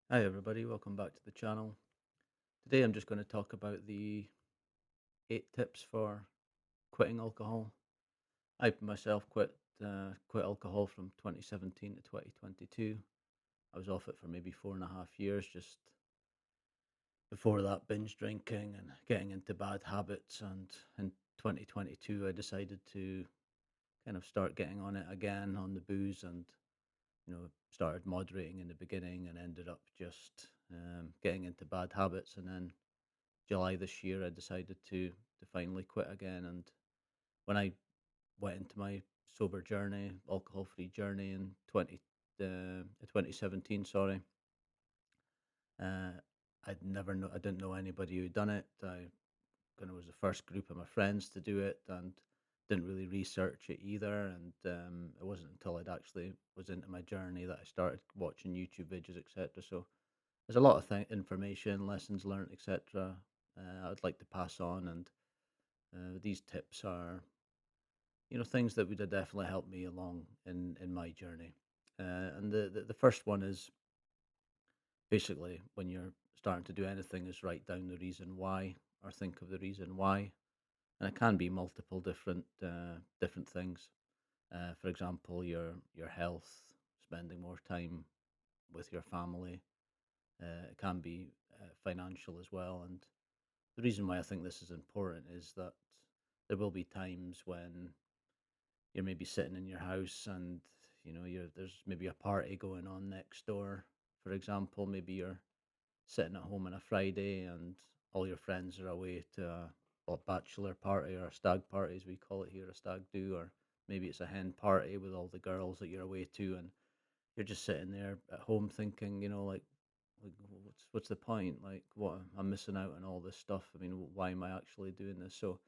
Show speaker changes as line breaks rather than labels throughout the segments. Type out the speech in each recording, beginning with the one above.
Hi everybody, welcome back to the channel. Today I'm just going to talk about the 8 tips for quitting alcohol. I myself quit alcohol from 2017 to 2022. I was off it for maybe 4.5 years, just before that binge drinking and getting into bad habits. And in 2022 I decided to kind of start getting on it again on the booze, and started moderating in the beginning and ended up just getting into bad habits. And then July this year, I decided to finally quit again. And when I went into my sober journey, alcohol free journey in 2017, sorry, uh, I didn't know anybody who'd done it. I kind of was the first group of my friends to do it, and didn't really research it either. And it wasn't until I'd actually was into my journey that I started watching YouTube videos, etc. So there's a lot of information, lessons learned, etc. I'd like to pass on, and these tips are, things that would have definitely helped me along in my journey. And the first one is basically when you're starting to do anything is write down the reason why, or think of the reason why, and it can be multiple different things. For example, your health, spending more time with your family. It can be financial as well. And the reason why I think this is important is that there will be times when you're maybe sitting in your house, and there's maybe a party going on next door. For example, maybe you're sitting at home on a Friday and all your friends are away to a bachelor party, or a stag party as we call it here, a stag do, or maybe it's a hen party with all the girls that you're away to, and you're just sitting there at home thinking, like what's the point? Like, what, I'm missing out on all this stuff. I mean, why am I actually doing this? So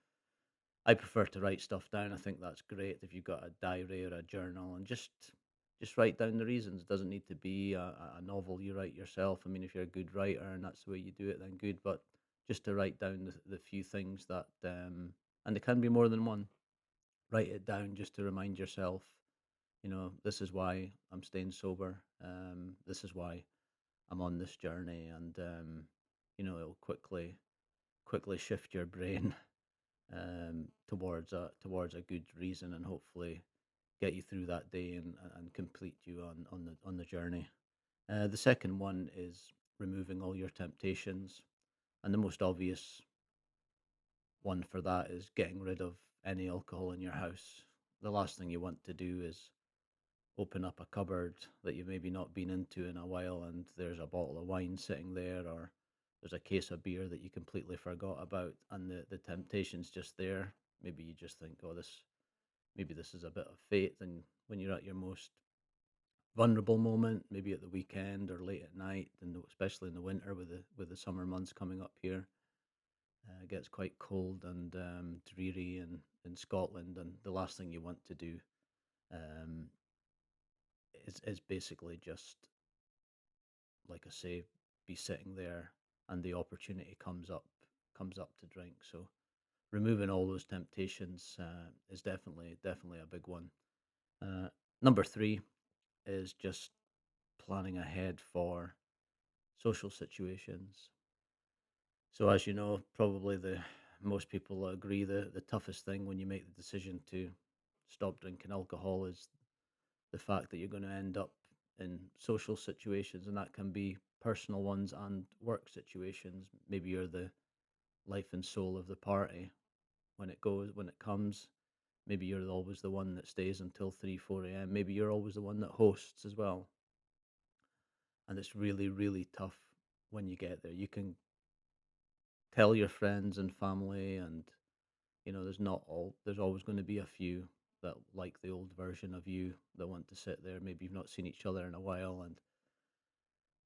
I prefer to write stuff down. I think that's great if you've got a diary or a journal, and just write down the reasons. It doesn't need to be a novel you write yourself. I mean, if you're a good writer and that's the way you do it, then good. But just to write down the few things that, and it can be more than one. Write it down just to remind yourself, this is why I'm staying sober. This is why I'm on this journey, and it'll quickly shift your brain towards a good reason, and hopefully get you through that day, and complete you on the journey. The second one is removing all your temptations, and the most obvious one for that is getting rid of any alcohol in your house. The last thing you want to do is open up a cupboard that you've maybe not been into in a while, and there's a bottle of wine sitting there, or there's a case of beer that you completely forgot about, and the temptation's just there. Maybe you just think, oh, maybe this is a bit of fate. And when you're at your most vulnerable moment, maybe at the weekend or late at night, and especially in the winter with the summer months coming up here, it gets quite cold and dreary in Scotland, and the last thing you want to do um, is basically just, like I say, be sitting there and the opportunity comes up to drink. So removing all those temptations is definitely a big one. Uh, Number three is just planning ahead for social situations. So as you know, probably the most people agree the toughest thing when you make the decision to stop drinking alcohol is the fact that you're going to end up in social situations, and that can be personal ones and work situations. Maybe you're the life and soul of the party when it comes. Maybe you're always the one that stays until 3 4 a.m. Maybe you're always the one that hosts as well, and it's really really tough when you get there. You can tell your friends and family, and there's always going to be a few that like the old version of you that want to sit there. Maybe you've not seen each other in a while, and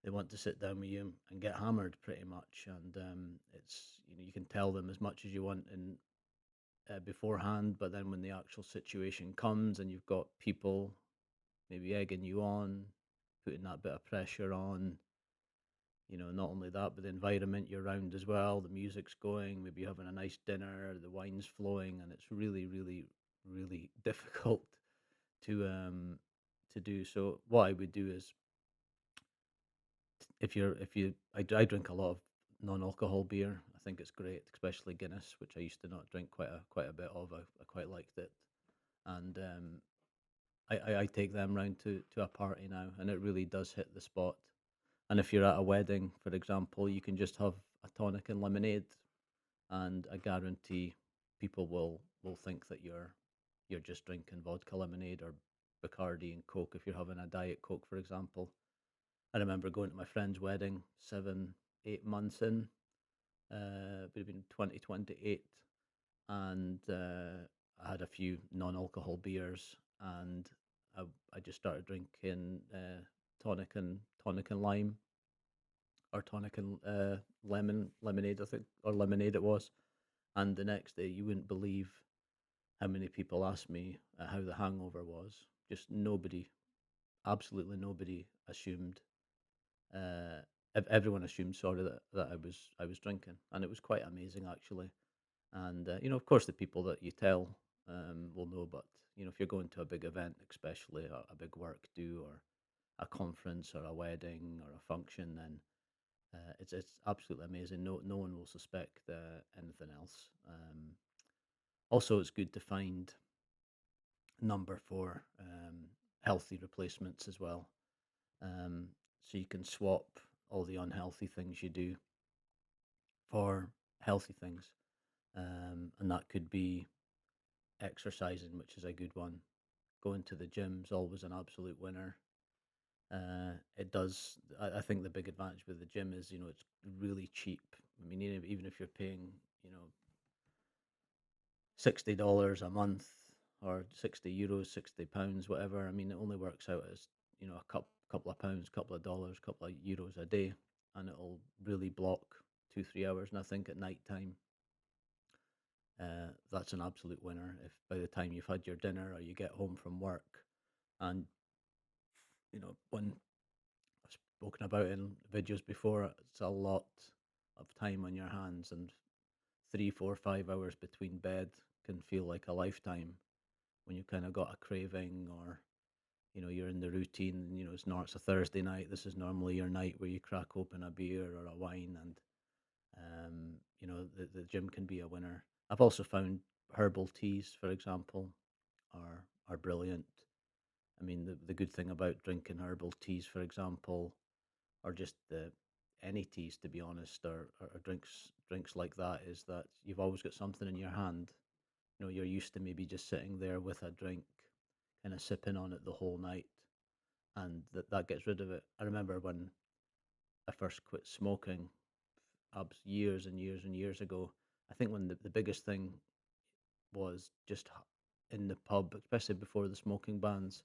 they want to sit down with you and get hammered pretty much. And it's, you can tell them as much as you want in beforehand, but then when the actual situation comes and you've got people maybe egging you on, putting that bit of pressure on, not only that, but the environment you're around as well, the music's going, maybe you're having a nice dinner, the wine's flowing, and it's really really really difficult to do. So what I would do is, I drink a lot of non-alcohol beer. I think it's great, especially Guinness, which I used to not drink quite a bit of. I quite liked it, and I take them round to a party now, and it really does hit the spot. And if you're at a wedding, for example, you can just have a tonic and lemonade, and I guarantee people will think that you're just drinking vodka lemonade or Bacardi and Coke if you're having a diet Coke, for example. I remember going to my friend's wedding 7, 8 months in. It would have been 2028, and I had a few non-alcohol beers, and I, I just started drinking tonic and lime, or tonic and lemonade, I think, or lemonade it was. And the next day, you wouldn't believe how many people asked me how the hangover was. Just nobody, absolutely nobody assumed. Uh, Everyone assumed, sorry, that I was drinking, and it was quite amazing actually. And of course, the people that you tell will know. But if you're going to a big event, especially a big work do, or a conference, or a wedding, or a function, then it's absolutely amazing. No one will suspect anything else. Also, it's good to find number for healthy replacements as well. Um, so you can swap all the unhealthy things you do for healthy things. And that could be exercising, which is a good one. Going to the gym's always an absolute winner. It does. I think the big advantage with the gym is, it's really cheap. I mean, even if you're paying, you know, $60 a month or €60, £60, whatever. I mean, it only works out as a couple of pounds, couple of dollars, couple of euros a day, and it'll really block 2 3 hours. And I think at night time, that's an absolute winner. If by the time you've had your dinner or you get home from work, and when I've spoken about in videos before, it's a lot of time on your hands, and 3 4 5 hours between bed can feel like a lifetime when you kind of got a craving, or you're in the routine. It's a Thursday night. This is normally your night where you crack open a beer or a wine, and the gym can be a winner. I've also found herbal teas, for example, are brilliant. I mean, the good thing about drinking herbal teas, for example, or just the any teas, to be honest, or drinks like that, is that you've always got something in your hand. You're used to maybe just sitting there with a drink, kind of sipping on it the whole night, and that gets rid of it. I remember when I first quit smoking, years and years and years ago. I think when the biggest thing was just in the pub, especially before the smoking bans,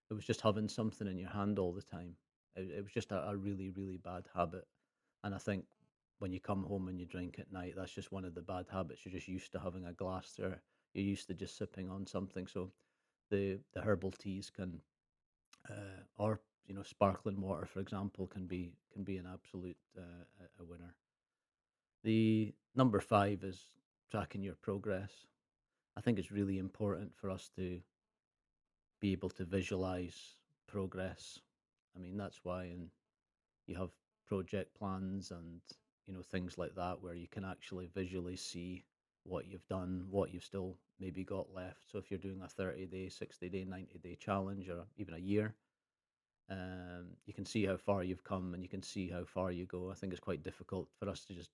it was just having something in your hand all the time. It was just a really, really bad habit. And I think when you come home and you drink at night, that's just one of the bad habits. You're just used to having a glass there. You're used to just sipping on something. So the herbal teas can, or sparkling water, for example, can be an absolute a winner. The number five is tracking your progress. I think it's really important for us to be able to visualize progress. I mean, that's why you have project plans and things like that, where you can actually visually see what you've done, what you've still maybe got left. So if you're doing a 30-day, 60-day, 90-day challenge, or even a year, you can see how far you've come, and you can see how far you go. I think it's quite difficult for us to just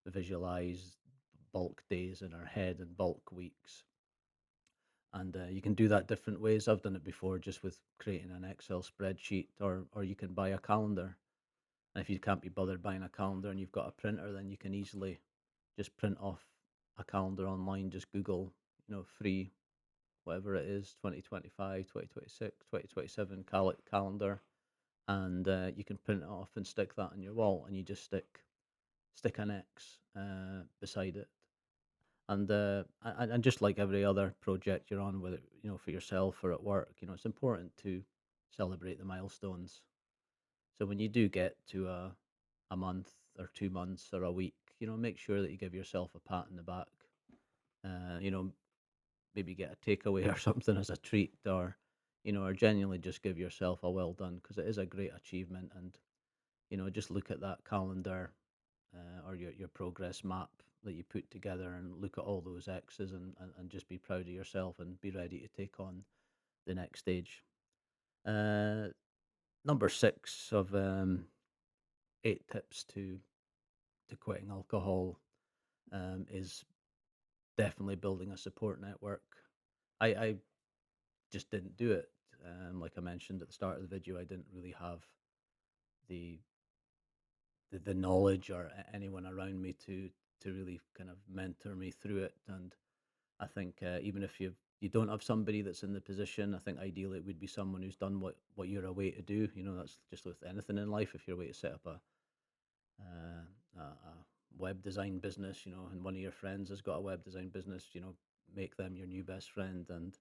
visualize bulk days in our head and bulk weeks. And you can do that different ways. I've done it before, just with creating an Excel spreadsheet, or you can buy a calendar. And if you can't be bothered buying a calendar and you've got a printer, then you can easily just print off a calendar online. Just Google, free, whatever it is, 2025, 2026, 2027 calendar, and you can print it off and stick that on your wall, and you just stick an X beside it. And just like every other project you're on, whether for yourself or at work, it's important to celebrate the milestones. So when you do get to a month or 2 months or a week, make sure that you give yourself a pat in the back. uh, you know Maybe get a takeaway or something as a treat, or genuinely just give yourself a well done, because it is a great achievement. And Just look at that calendar, or your progress map that you put together, and look at all those X's, and just be proud of yourself and be ready to take on the next stage. Uh, Number six of eight tips to quitting alcohol is definitely building a support network. I just didn't do it. Like I mentioned at the start of the video, I didn't really have the the knowledge or anyone around me to really kind of mentor me through it. And I think even if you don't have somebody that's in the position, I think ideally it would be someone who's done what you're away to do. That's just with anything in life. If you're away to set up a web design business, and one of your friends has got a web design business, make them your new best friend. And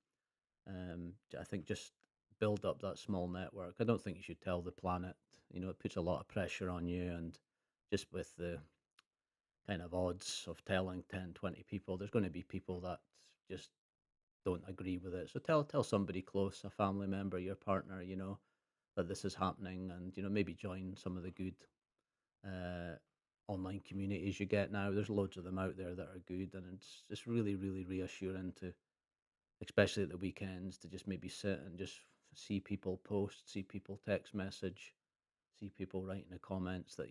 I think just build up that small network. I don't think you should tell the planet. It puts a lot of pressure on you, and just with the kind of odds of telling 10, 20 people, there's going to be people that just don't agree with it. So tell somebody close, a family member, your partner, that this is happening, and maybe join some of the good uh, online communities you get now. There's loads of them out there that are good, and it's just really, really reassuring to, especially at the weekends, to just maybe sit and just see people post, see people text message, see people write in the comments that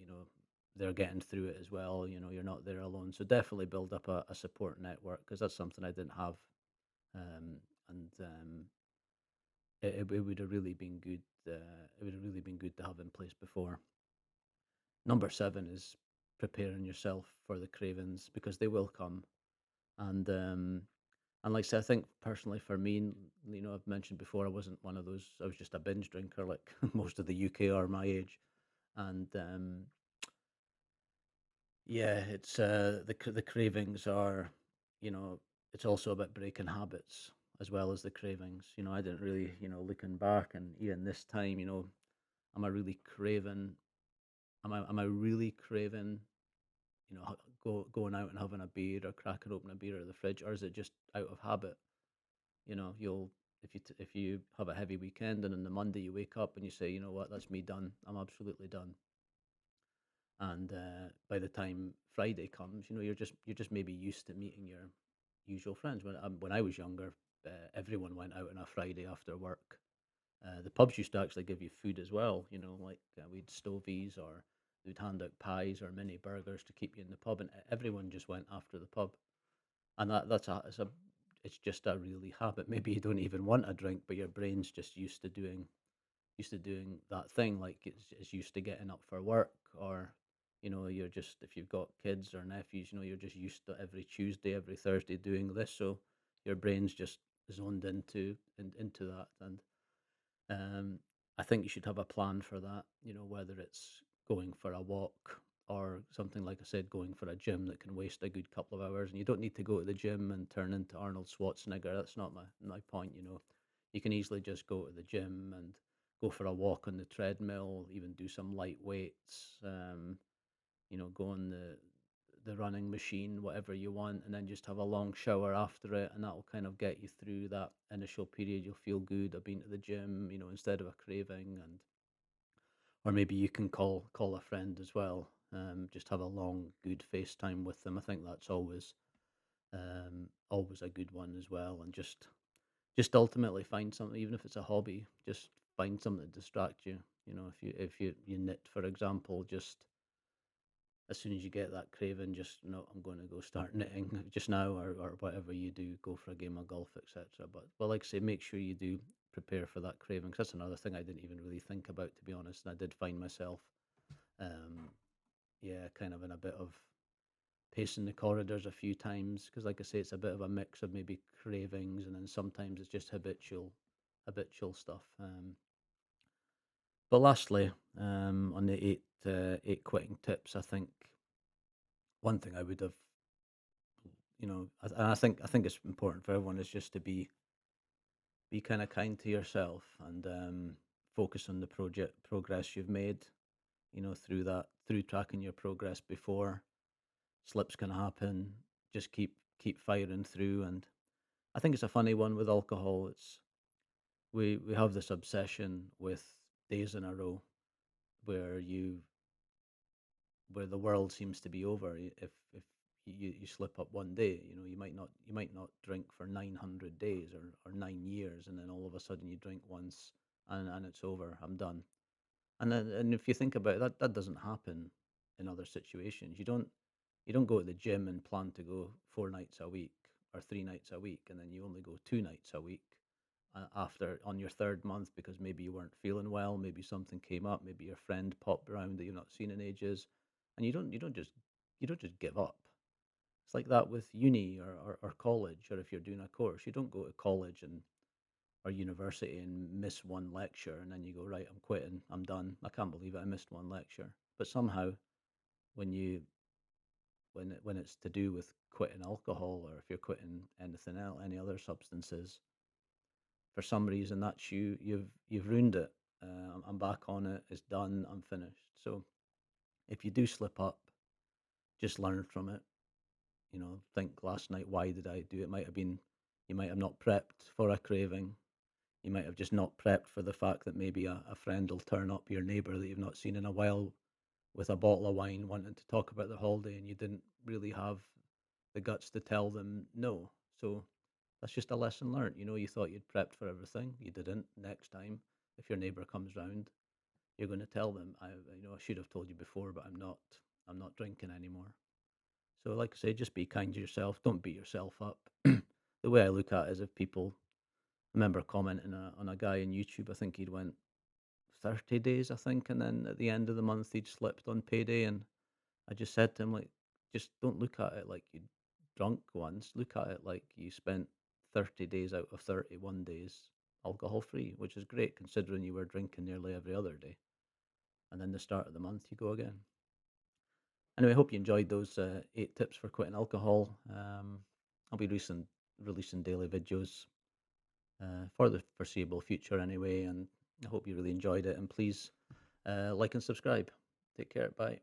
they're getting through it as well. You're not there alone. So definitely build up a support network, because that's something I didn't have, and it would have really been good. It would have really been good to have in place before. Number seven is preparing yourself for the cravings, because they will come. And like I said, I think personally for me, I've mentioned before, I wasn't one of those. I was just a binge drinker, like most of the UK are my age. And yeah, it's the cravings are, you know, it's also about breaking habits as well as the cravings. I didn't really, looking back, and even this time, am I really craving? Am I really craving? Going out and having a beer, or cracking open a beer out of the fridge, or is it just out of habit? You'll, if you have a heavy weekend, and on the Monday you wake up and you say, you know what, that's me done. I'm absolutely done. And by the time Friday comes, you're just maybe used to meeting your usual friends. When I was younger, everyone went out on a Friday after work. The pubs used to actually give you food as well. Like we'd stovies, or they'd hand out pies or mini burgers to keep you in the pub, and everyone just went after the pub. And it's just a really habit. Maybe you don't even want a drink, but your brain's just used to doing that thing. Like it's used to getting up for work, or you're just, if you've got kids or nephews, you're just used to every Tuesday, every Thursday doing this. So your brain's just zoned into that. And um, I think you should have a plan for that, whether it's going for a walk, or something like I said, going for a gym that can waste a good couple of hours. And you don't need to go to the gym and turn into Arnold Schwarzenegger. That's not my point. You can easily just go to the gym and go for a walk on the treadmill, even do some light weights, go on the running machine, whatever you want, and then just have a long shower after it, and that will kind of get you through that initial period. You'll feel good. I've been to the gym, instead of a craving. And or maybe you can call a friend as well. Just have a long, good FaceTime with them. I think that's always a good one as well. And just ultimately find something, even if it's a hobby. Just find something to distract you. If you knit, for example, just as soon as you get that craving, just no, I'm going to go start knitting just now, or whatever you do, go for a game of golf, etc. But like I say, make sure you do prepare for that craving, 'cause that's another thing I didn't even really think about, to be honest. And I did find myself, um, yeah, kind of in a bit of pacing the corridors a few times, because like I say, it's a bit of a mix of maybe cravings, and then sometimes it's just habitual stuff. But lastly, on the eight quitting tips, I think one thing I would have, and I think it's important for everyone, is just to be kind of kind to yourself, and focus on the project progress you've made. Through tracking your progress before slips can happen. Just keep firing through. And I think it's a funny one with alcohol. It's we have this obsession with days in a row, where where the world seems to be over. If you slip up one day, you might not drink for 900 days or 9 years, and then all of a sudden you drink once and it's over. I'm done. And if you think about it, that doesn't happen in other situations. You don't go to the gym and plan to go 4 nights a week or 3 nights a week, and then you only go 2 nights a week after on your third month because maybe you weren't feeling well, maybe something came up, maybe your friend popped around that you've not seen in ages, and you don't just give up. It's like that with uni or college, or if you're doing a course, you don't go to college and or university and miss one lecture and then you go, right, I'm quitting, I'm done. I can't believe it, I missed one lecture. But somehow when you when it's to do with quitting alcohol, or if you're quitting anything else, any other substances, for some reason that's you've ruined it. I'm back on it. It's done. I'm finished. So if you do slip up, just learn from it. Think last night, why did I do it? Might have been you might have not prepped for a craving. You might have just not prepped for the fact that maybe a friend will turn up, your neighbour that you've not seen in a while, with a bottle of wine wanting to talk about the holiday, and you didn't really have the guts to tell them no. So that's just a lesson learned. You thought you'd prepped for everything. You didn't. Next time, if your neighbour comes round, you're going to tell them, I should have told you before, but I'm not. I'm not drinking anymore. So, like I say, just be kind to yourself. Don't beat yourself up. The way I look at it is if people I remember commenting on a guy on YouTube. I think he'd went 30 days, I think, and then at the end of the month he'd slipped on payday. And I just said to him, like, just don't look at it like you drunk once. Look at it like you spent 30 days out of 31 days alcohol free, which is great considering you were drinking nearly every other day. And then the start of the month you go again. Anyway, I hope you enjoyed those 8 tips for quitting alcohol. I'll be releasing daily videos for the foreseeable future anyway. And I hope you really enjoyed it. And please like and subscribe. Take care. Bye.